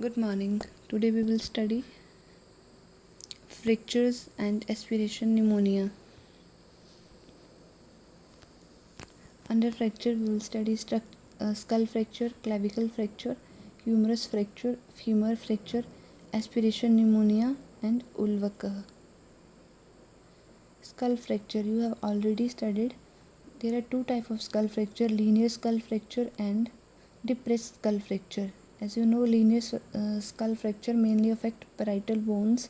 Good morning. Today we will study fractures and aspiration pneumonia. Under fracture we will study skull fracture, clavicle fracture, humerus fracture, femur fracture, aspiration pneumonia and ulvaca. Skull fracture you have already studied. There are two types of skull fracture, linear skull fracture and depressed skull fracture. As you know, linear skull fracture mainly affect parietal bones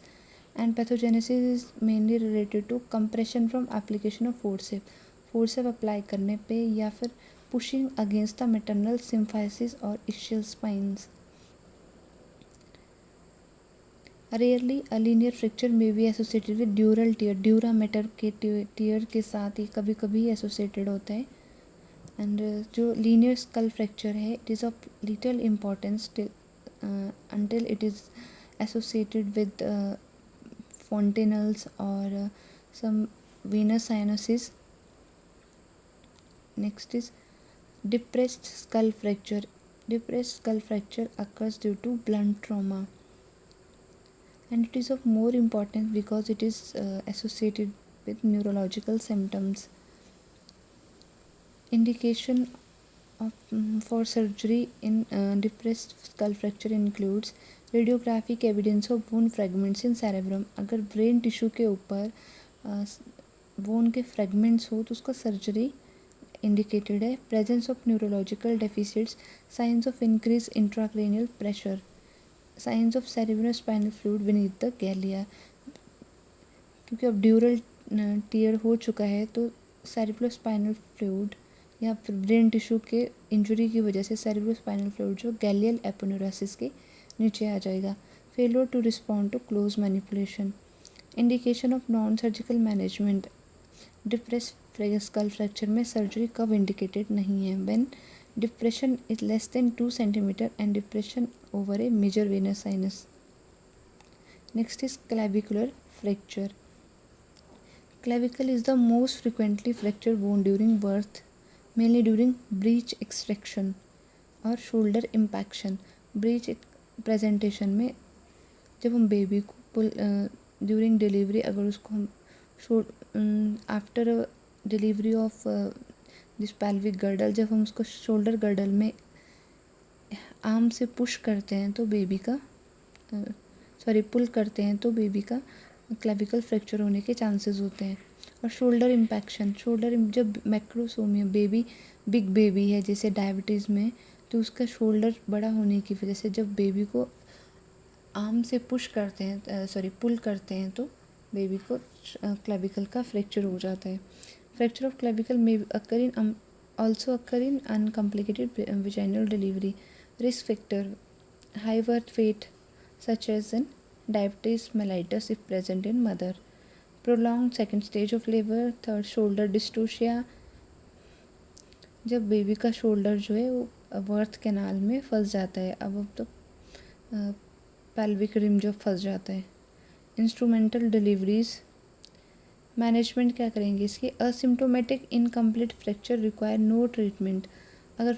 and pathogenesis is mainly related to compression from application of forceps apply करने पे या फिर pushing against the maternal symphysis or ischial spines. Rarely a linear fracture may be associated with dural tear. Dura mater के tear के साथ ही कभी कभी associated होता है. एंड जो लीनियर स्कल फ्रैक्चर है it is of little importance until it is associated with fontanelles or some venous cyanosis. Next is depressed skull fracture. Depressed skull fracture occurs due to blunt trauma, and it is of more importance because it is associated with neurological symptoms. Indication for surgery in depressed skull fracture includes radiographic evidence of bone fragments in cerebrum. अगर brain tissue के ऊपर bone के fragments हो तो उसका surgery indicated है. Presence of neurological deficits, science of increase intracranial pressure, science of cerebrospinal fluid beneath the गैलिया. क्योंकि अब ड्यूरल टीयर हो चुका है तो सेरेब्रोस्पाइनल फ्लूइड या फिर ब्रेन टिश्यू के इंजरी की वजह से सेरेब्रोस्पाइनल फ्लूइड जो गैलियल एपोनेुरोसिस के नीचे आ जाएगा. Failure to respond to close manipulation. Indication of non surgical management. Depress skull fracture में सर्जरी कब इंडिकेटेड नहीं है? When depression is less than 2 centimetre and depression over a major venous sinus. Next is clavicular fracture. Clavicle is the most frequently fractured bone during birth, mainly during breech extraction और shoulder impaction. breech presentation में जब हम baby को पुल during delivery अगर उसको हम after delivery of this pelvic girdle जब हम उसको शोल्डर गर्डल में आर्म से पुश करते हैं तो बेबी का पुल करते हैं तो बेबी का क्लेविकल फ्रैक्चर होने के चांसेस होते हैं. और शोल्डर इम्पैक्शन, जब मैक्रोसोमिया बेबी बिग बेबी है जैसे डायबिटीज़ में तो उसका शोल्डर बड़ा होने की वजह से जब बेबी को आर्म से पुश करते हैं पुल करते हैं तो बेबी को क्लेविकल का फ्रैक्चर हो जाता है. फ्रैक्चर ऑफ क्लेविकल में occur in uncomplicated vaginal delivery. Risk factor, high birth weight such as in diabetes mellitus if present in mother, prolonged second stage of labor, third shoulder dystocia. जब baby का shoulder जो है वो birth canal में फंस जाता है, अब तो पेल्विक रिम जो फंस जाता है. Instrumental deliveries. मैनेजमेंट क्या करेंगे इसकी? Asymptomatic incomplete fracture require no treatment. अगर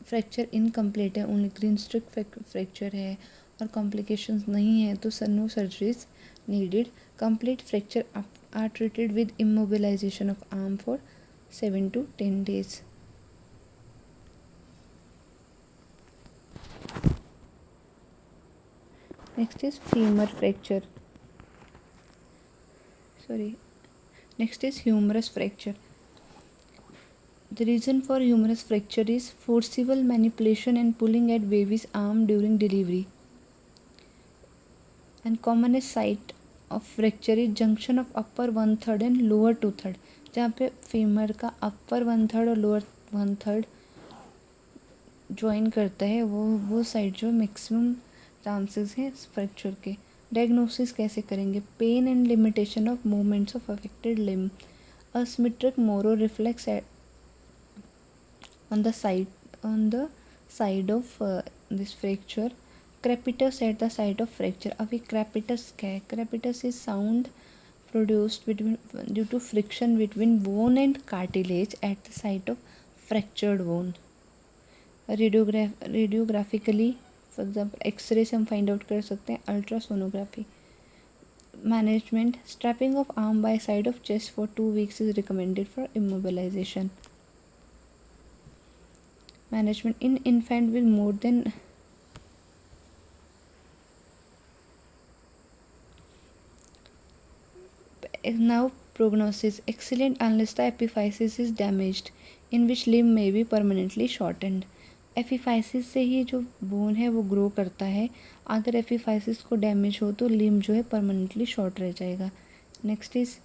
फ्रैक्चर इनकम्प्लीट है, ओनली ग्रीन स्ट्रिक फ्रैक्चर है और कॉम्प्लिकेशंस नहीं है तो no surgeries needed. Complete fracture are treated with immobilization of arm for 7 to 10 days. Next is femur fracture. Next is humerus fracture. The reason for humerus fracture is forcible manipulation and pulling at baby's arm during delivery. And commonest site of fracture is junction of upper 1/3 and lower 2/3. जहाँ पे femur का अपर 1/3 और lower 1/3 join करता है वो side जो maximum chances हैं fracture के. डायग्नोसिस कैसे करेंगे? Pain and limitation of movements of affected limb. Asymmetric Moro reflex on the side of this fracture. Crepitus at the site of fracture. अब ये crepitus क्या है? Crepitus is sound produced due to friction between bone and cartilage at the site of fractured bone. Radiographically for example X ray से हम find out कर सकते हैं, ultrasonography. Management, strapping of arm by side of chest for 2 weeks is recommended for immobilization. Management, in infant with more than now prognosis excellent unless the epiphysis is damaged, in which limb may be permanently shortened। Epiphysis से ही जो bone है वो grow करता है, अगर epiphysis को damage हो तो लिम्ब जो है परमानेंटली शॉर्ट रह जाएगा। Next is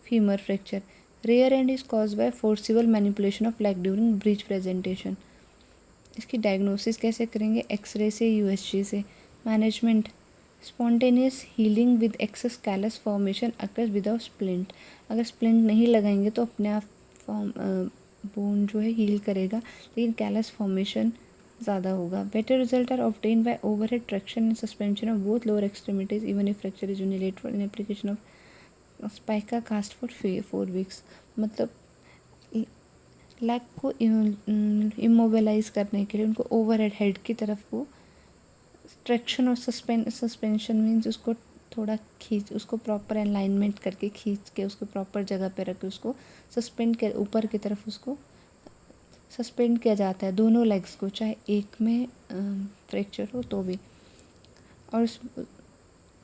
femur fracture, rare and is cause by forcible manipulation of leg during breech presentation. इसकी डायग्नोसिस कैसे करेंगे, एक्सरे से, यूएसजी से। Management, spontaneous healing with excess callus formation occurs without splint. अगर splint नहीं लगाएंगे तो अपने आप बोन जो है हील करेगा, लेकिन कैलस फॉर्मेशन ज़्यादा होगा। Better result are obtain by overhead traction and suspension of both lower extremities even if fracture is unilateral in application of spica cast for 4 weeks। मतलब लेग को इमोबिलाइज करने के लिए उनको ओवरहेड हेड की तरफ को ट्रैक्शन और सस्पेंशन मीन्स उसको थोड़ा खींच, उसको प्रॉपर अलाइनमेंट करके खींच के उसको प्रॉपर जगह पे रख के उसको सस्पेंड कर ऊपर की तरफ उसको सस्पेंड किया जाता है, दोनों लेग्स को, चाहे एक में फ्रैक्चर हो तो भी। और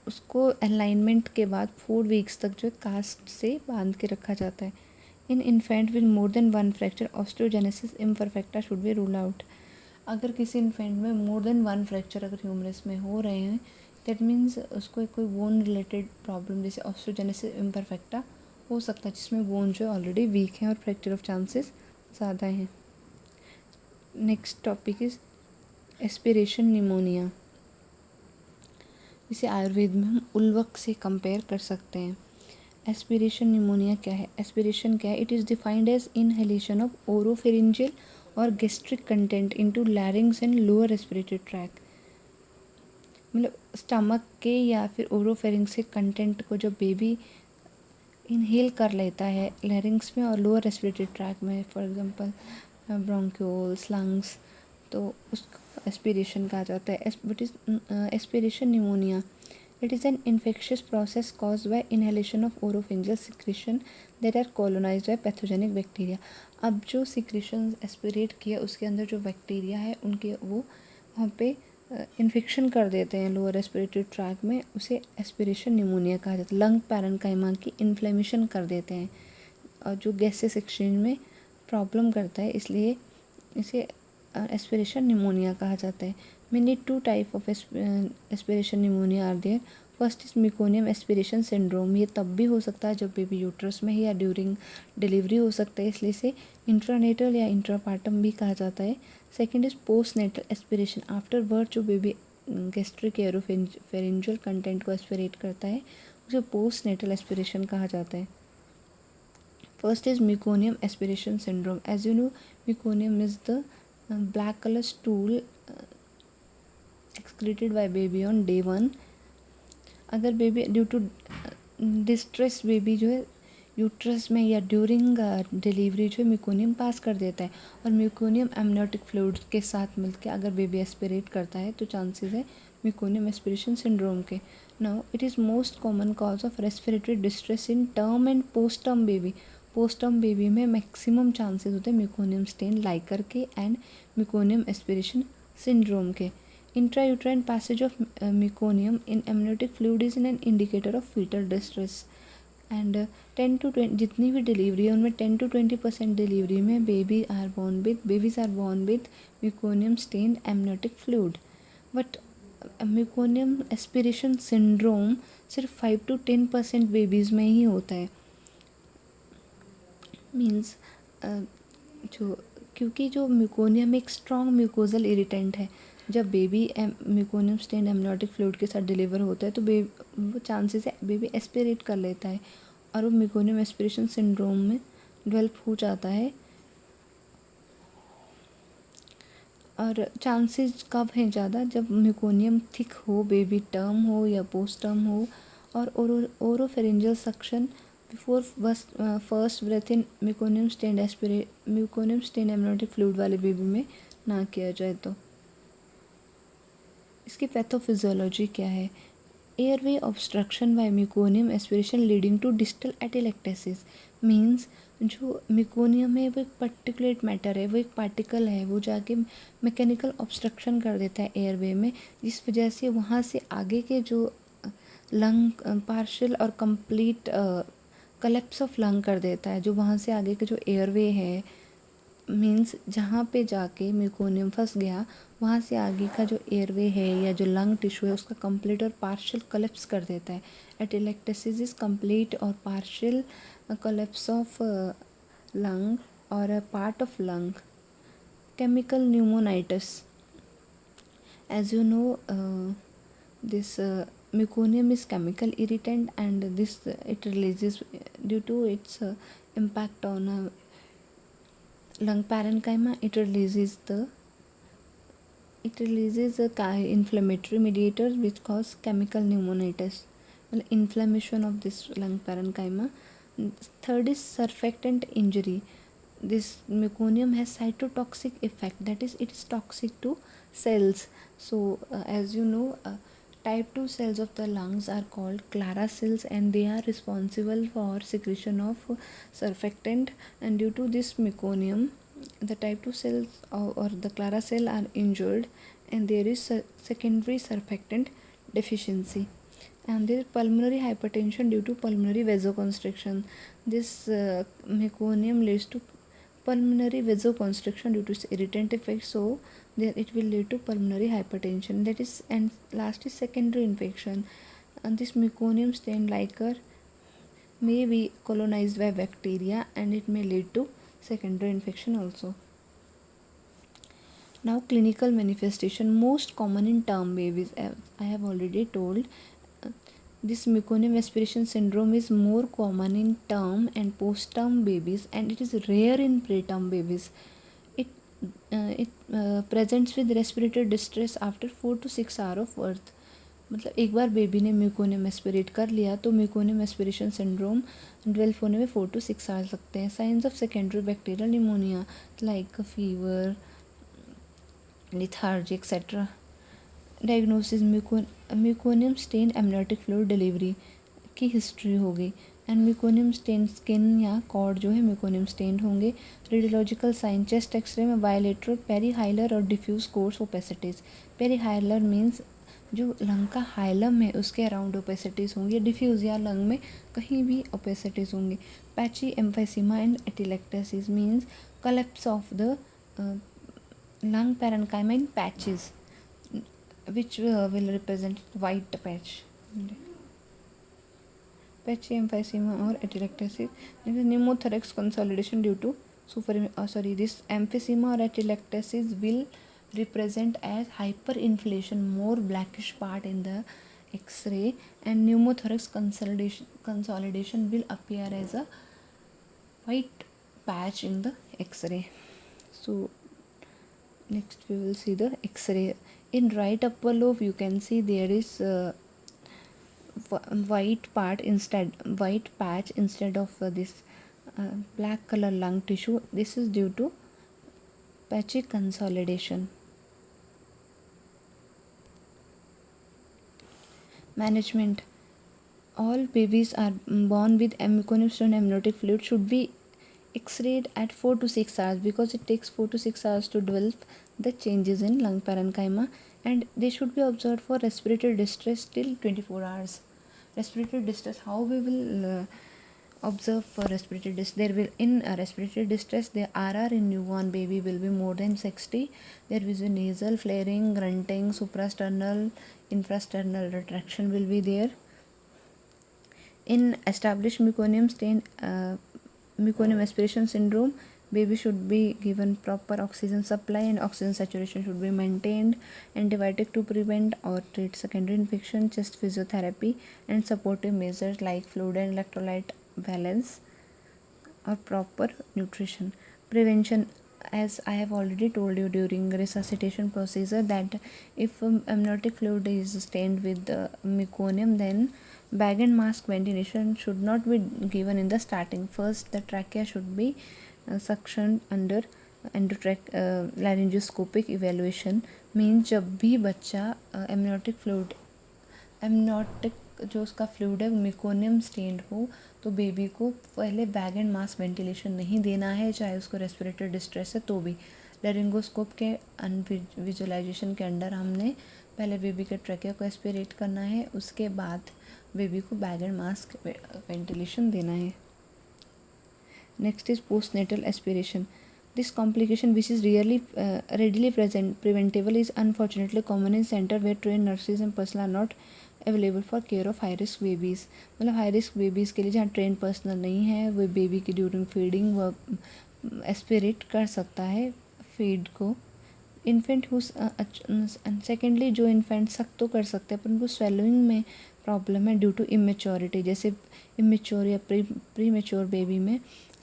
उसको अलाइनमेंट के बाद 4 weeks तक जो है कास्ट से बांध के रखा जाता है। इन infant with more then 1 fracture osteogenesis imperfecta should be rule out. अगर किसी इन्फेंट में मोर देन 1 फ्रैक्चर अगर ह्यूमरस में हो रहे हैं, दैट मीन्स उसको कोई बोन रिलेटेड प्रॉब्लम जैसे ऑस्टियोजेनेसिस इम्परफेक्टा हो सकता है, जिसमें बोन जो है ऑलरेडी वीक है और फ्रैक्चर ऑफ चांसेस ज़्यादा हैं। Next topic is aspiration pneumonia, इसे आयुर्वेद में हम उल्वक से कंपेयर कर सकते हैं। एस्पिरेशन निमोनिया क्या है, एस्पिरेशन क्या है, it is defined as inhalation of oropharyngeal और gastric content into larynx and lower respiratory tract. मतलब स्टमक के या फिर ओरोफेरिंग्स के कंटेंट को जो बेबी इनहेल कर लेता है लैरिंग्स में और लोअर रेस्पिरेटरी ट्रैक में, फॉर एग्जांपल ब्रोंक्यूल्स, लंग्स, तो उसको एस्पिरेशन कहा जाता है। But is aspiration pneumonia, it is an infectious process cause by inhalation of oropharyngeal secretion that are colonised by pathogenic bacteria. अब जो सिक्रेशन एस्पिरेट किया उसके अंदर जो बैक्टीरिया है उनके वो वहाँ पे इन्फेक्शन कर देते हैं लोअर रेस्पिरेटरी ट्रैक में, उसे एस्पिरेशन निमोनिया कहा जाता है। लंग पैरेन्काइमा की इन्फ्लेमेशन कर देते हैं और जो गैसेस एक्सचेंज में प्रॉब्लम करता है, इसलिए इसे एस्पिरेशन निमोनिया कहा जाता है। Mainly 2 type of aspiration pneumonia are there. First is meconium aspiration syndrome, ये तब भी हो सकता है जब बेबी यूट्रस में है या ड्यूरिंग डिलीवरी हो सकता है, इसलिए इसे इंट्रानेटल या इंट्रापार्टम भी कहा जाता है। Second is post natal aspiration, after birth जो बेबी गैस्ट्रिक एरोफेरिंजियल कंटेंट को एस्पिरेट करता है उसे पोस्ट नेटल एस्पिरेशन कहा जाता है। First is meconium aspiration syndrome. As you know, meconium is the black color stool excreted by baby on day 1। अगर baby due to distress baby जो है यूट्रस में या ड्यूरिंग डिलीवरी जो है मिकोनियम पास कर देता है और मिकोनियम एमनियोटिक फ्लूइड के साथ मिलकर अगर बेबी एस्पिरेट करता है तो चांसेस है मिकोनियम एस्पिरेशन सिंड्रोम के। Now it is most common cause of respiratory distress in term and post term baby. Post term baby में मैक्सिमम चांसेस होते हैं मिकोनियम स्टेन लाइकर के एंड मिकोनियम एस्पिरेशन सिंड्रोम के। Intrauterine passage of meconium in amniotic fluid is an indicator of fetal distress and 10 to 20 जितनी भी delivery है उनमें 10 to 20% delivery में babies are born with meconium stain amniotic fluid. But meconium aspiration syndrome सिर्फ 5 to 10% babies में ही होता है। Means क्योंकि जो मिकोनियम एक स्ट्रॉन्ग म्यूकोजल इरिटेंट है, जब baby meconium stain amniotic fluid के साथ डिलीवर होता है तो वो चांसेस है बेबी एस्पिरेट कर लेता है और वो मिकोनियम एस्पिरेशन सिंड्रोम में डेवलप हो जाता है। और चांसेस कब हैं ज़्यादा, जब मिकोनियम थिक हो, बेबी टर्म हो या पोस्ट टर्म हो, और oropharyngeal suction before first breath in meconium stain amniotic fluid वाले बेबी में ना किया जाए तो। इसकी पैथोफिजियोलॉजी क्या है? Airway obstruction by meconium aspiration leading to distal atelectasis means जो म्यूकोनियम है वो एक पर्टिकुलेट मैटर है, वो एक पार्टिकल है, वो जाके मैकेनिकल ऑब्स्ट्रक्शन कर देता है एयरवे में, जिस वजह से वहाँ से आगे के जो लंग पार्शियल और कंप्लीट कलेप्स ऑफ लंग कर देता है। जो वहाँ से आगे के जो एयरवे है, मीन्स जहाँ पे जाके म्यूकोनियम फंस गया वहाँ से आगे का जो एयरवे है या जो लंग टिश्यू है उसका कंप्लीट और पार्शियल कलेप्स कर देता है। एटेलेक्टेसिस इज कंप्लीट और पार्शियल कलेप्स ऑफ लंग और a part of lung. Chemical pneumonitis, as you know, this meconium is chemical irritant, and this it releases due to its impact on lung parenchyma. It releases inflammatory mediators which cause chemical pneumonitis, well, inflammation of this lung parenchyma. Third is surfactant injury. This meconium has cytotoxic effect, that is it is toxic to cells. So as you know, type 2 cells of the lungs are called Clara cells, and they are responsible for secretion of surfactant, and due to this meconium the type 2 cells or the Clara cell are injured, and there is secondary surfactant deficiency. And there is pulmonary hypertension due to pulmonary vasoconstriction. This meconium leads to pulmonary vasoconstriction due to its irritant effect, so then it will lead to pulmonary hypertension. That is, and last is secondary infection. And this meconium stained liquor may be colonized by bacteria, and it may lead to secondary infection also. Now clinical manifestation, most common in term babies. I have already told, this meconium aspiration syndrome is more common in term and post-term babies, and it is rare in preterm babies. It presents with respiratory distress after 4 to 6 hours of birth. मतलब एक बार baby ने म्यूकोनियम aspirate कर लिया तो म्यूकोनियम aspiration syndrome develop होने में 4 to 6 hours लगते हैं. Signs of secondary bacterial pneumonia like fever, lethargy, etc. Diagnosis, meconium stain amniotic fluid delivery की हिस्ट्री होगी, एंड म्यूकोनियम स्टेन स्किन या कॉर्ड जो है म्यूकोनियम स्टेन होंगे. रेडियोलॉजिकल साइन, चेस्ट एक्सरे में बायलेटरल पेरीहाइलर और diffuse coarse opacities. Perihilar means जो lung का हाइलम है उसके अराउंड ओपेसिटीज़ होंगी. डिफ्यूज़ या लंग में कहीं भी ओपेसिटीज़ होंगी. Patchy emphysema and atelectasis means collapse of the lung parenchyma in patches, which will represent white patch. Patchy emphysema or atelectasis. Pneumothorax consolidation due to this emphysema or atelectasis will represent as hyperinflation, more blackish part in the X-ray, and pneumothorax consolidation will appear as a white patch in the X-ray. So next we will see the X-ray. In right upper lobe you can see there is white patch instead of this black color lung tissue. This is due to patchy consolidation. Management. All babies are born with meconium stone amniotic fluid should be X-rayed at 4 to 6 hours, because it takes 4 to 6 hours to develop the changes in lung parenchyma, and they should be observed for respiratory distress till 24 hours. Respiratory distress, how we will observe for respiratory distress? There will, in respiratory distress, the RR in newborn baby will be more than 60. There is a nasal flaring, grunting, suprasternal, infrasternal retraction will be there. In established meconium stain meconium aspiration syndrome, baby should be given proper oxygen supply, and oxygen saturation should be maintained. Antibiotic to prevent or treat secondary infection, chest physiotherapy, and supportive measures like fluid and electrolyte balance or proper nutrition. Prevention, as I have already told you during resuscitation procedure, that if amniotic fluid is stained with meconium, then bag and mask ventilation should not be given in the starting. First, the trachea should be suctioned under endotracheal laryngoscopic evaluation means जब भी बच्चा amniotic जो उसका fluid है meconium stand हो तो baby को पहले बैग एंड मास्क वेंटिलेशन नहीं देना है, चाहे उसको रेस्पिरेटरी डिस्ट्रेस है तो भी। लैरिंगोस्कोप के विजुअलाइजेशन के अंडर हमने पहले बेबी के ट्रैकिया को एस्पिरेट करना है, उसके बाद बेबी को बैग एंड मास्क वेंटिलेशन देना है। Next is postnatal aspiration. This complication, which is readily preventable, is unfortunately common in center where trained nurses and personnel are not available for care of high risk babies. मतलब high risk babies के लिए जहाँ train personal नहीं है वो baby की during feeding वो aspirate कर सकता है फीड को। इन्फेंट सेकेंडली जो इन्फेंट सक तो कर सकते हैं पर उनको स्वेलोइंग में प्रॉब्लम है ड्यू टू इमेच्योरिटी, जैसे इमेच्योर या प्री मेच्योर बेबी में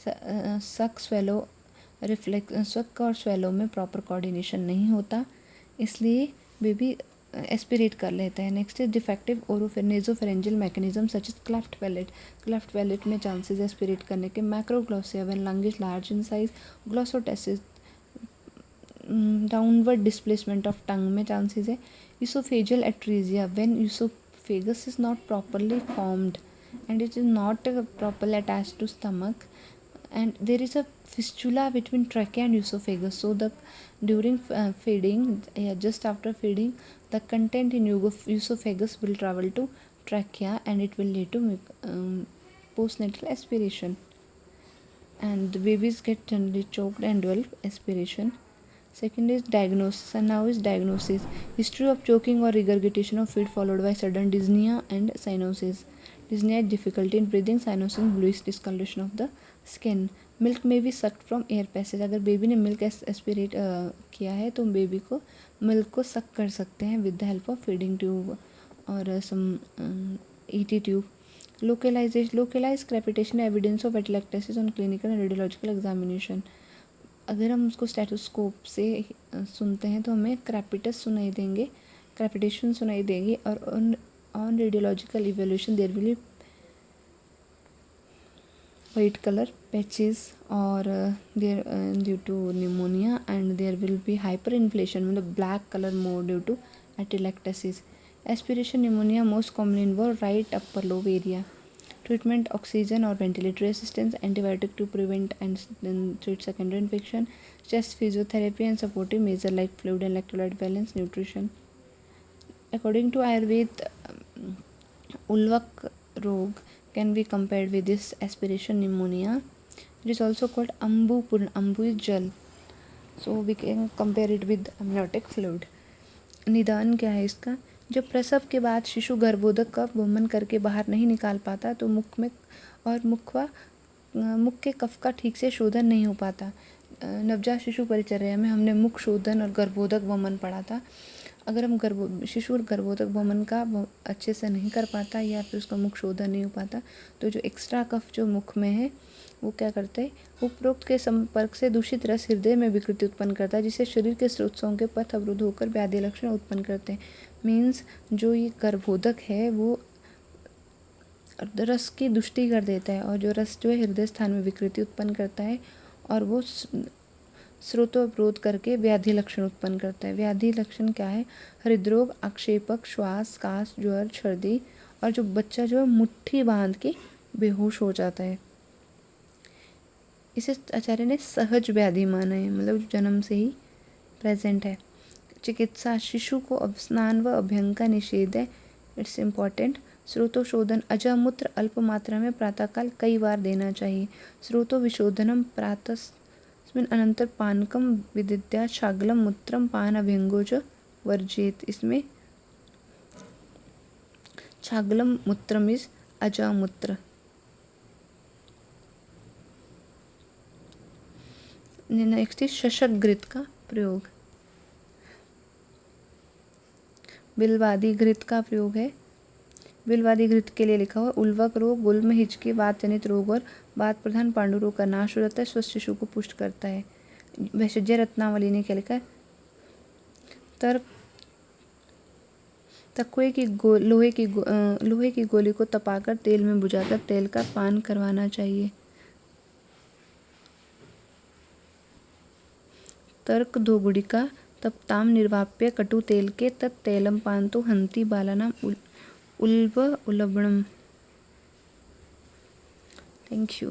सक स्वेलो सक और स्वेलो में प्रॉपर कोऑर्डिनेशन नहीं होता, इसलिए बेबी एस्पिरेट कर लेता है। Next is defective nasopharyngeal mechanism such is cleft palate में चांसेस एस्पिरेट करने के। Macroglossia when lung is large in size. Glossoptosis downward displacement of tongue में चांसेस है। Oesophageal atresia when oesophagus is not properly formed and it is not properly attached to stomach, and there is a fistula between trachea and esophagus, so the during feeding, just after feeding, the content in esophagus will travel to trachea and it will lead to postnatal aspiration, and the babies get generally choked and develop aspiration. Second is diagnosis, and now is diagnosis. History of choking or regurgitation of feed followed by sudden dyspnea and cyanosis. Dyspnea is difficulty in breathing, cyanosis bluish discoloration of the skin. Milk may be sucked from air passage. अगर baby ने milk aspirate किया है तो baby को milk को सक कर सकते हैं with the help of feeding tube और some ET tube. Localized crepitation evidence of atelectasis on clinical and radiological examination. अगर हम उसको स्टेथोस्कोप से सुनते हैं तो हमें क्रेपिटस सुनाई देंगे, क्रेपिटेशन सुनाई देगी, और on radiological evaluation there will be white colour patches और there due to pneumonia, and there will be hyper inflation मतलब black colour more due to atelectasis. Aspiration pneumonia most commonly involve right upper lobe area. Treatment oxygen or ventilatory assistance, antibiotic to prevent and treat secondary infection, chest physiotherapy and supportive measures like fluid and electrolyte balance, nutrition. According to Ayurveda, ulvak rog can be compared with this aspiration pneumonia. It is also called ambu. Ambu is jal, so we can compare it with amniotic fluid. निदान क्या है इसका? जब प्रसव के बाद शिशु गर्भोदक का वमन करके बाहर नहीं निकाल पाता तो मुख में और मुख के कफ का ठीक से शोधन नहीं हो पाता. नवजात शिशु परिचर्या में हमने मुख शोधन और गर्भोदक वमन पढ़ा था. अगर हम शिशु गर्भोदक वमन का अच्छे से नहीं कर पाता या फिर उसका मुख शोधन नहीं हो पाता तो जो एक्स्ट्रा कफ जो मुख में है वो क्या करते हैं, उपरोक्त के संपर्क से दूषित रस हृदय में विकृति उत्पन्न करता है जिससे शरीर के स्रोतों के पथ अवरुद्ध होकर व्याधि लक्षण उत्पन्न करते हैं. मीन्स जो ये गर्भोदक है वो रस की दुष्टि कर देता है और जो रस जो है हृदय स्थान में विकृति उत्पन्न करता है और वो स्रोतोवरोध करके व्याधि लक्षण उत्पन्न करता है. व्याधि लक्षण क्या है? हृदरोग, आक्षेपक, श्वास, कास, ज्वर, सर्दी, और जो बच्चा जो है मुट्ठी बांध के बेहोश हो जाता है. इसे आचार्य ने सहज व्याधि माना है, मतलब जन्म से ही प्रेजेंट है. चिकित्सा, शिशु को स्नान व अभ्यंग का निषेध है. It's important. स्रोतोशोधन, अजमूत्र अल्प मात्रा में प्रातःकाल कई बार देना चाहिए. स्रोतो विशोधनम प्रातस्मिन् अनंतर पानकम विदित्या शागलम मूत्रम पान अभ्यंगो च वर्जेत. इसमें छागलम मूत्रम इज अजामूत्र. नेक्स्ट इज शशक घृत का प्रयोग. बिलवादी घृत का प्रयोग है. बिलवादी घृत के लिए लिखा हुआ उल्वक रोग, गुल्म, हिचकी, वात जनित रोग और वात प्रधान पांडु रोग का नाश हो जाता है. स्वस्थ शिशु को पुष्ट करता है. वैशज्य रत्नावली ने क्या लिखा है? लोहे की गोली को तपाकर तेल में बुझाकर तेल का पान करवाना चाहिए. तर्क धोगुडिका तप्तां निर्वाप्य कटु तेल के तत् तैलम पान्तु हन्ति बालानाम उल्ब उलबणम। Thank you.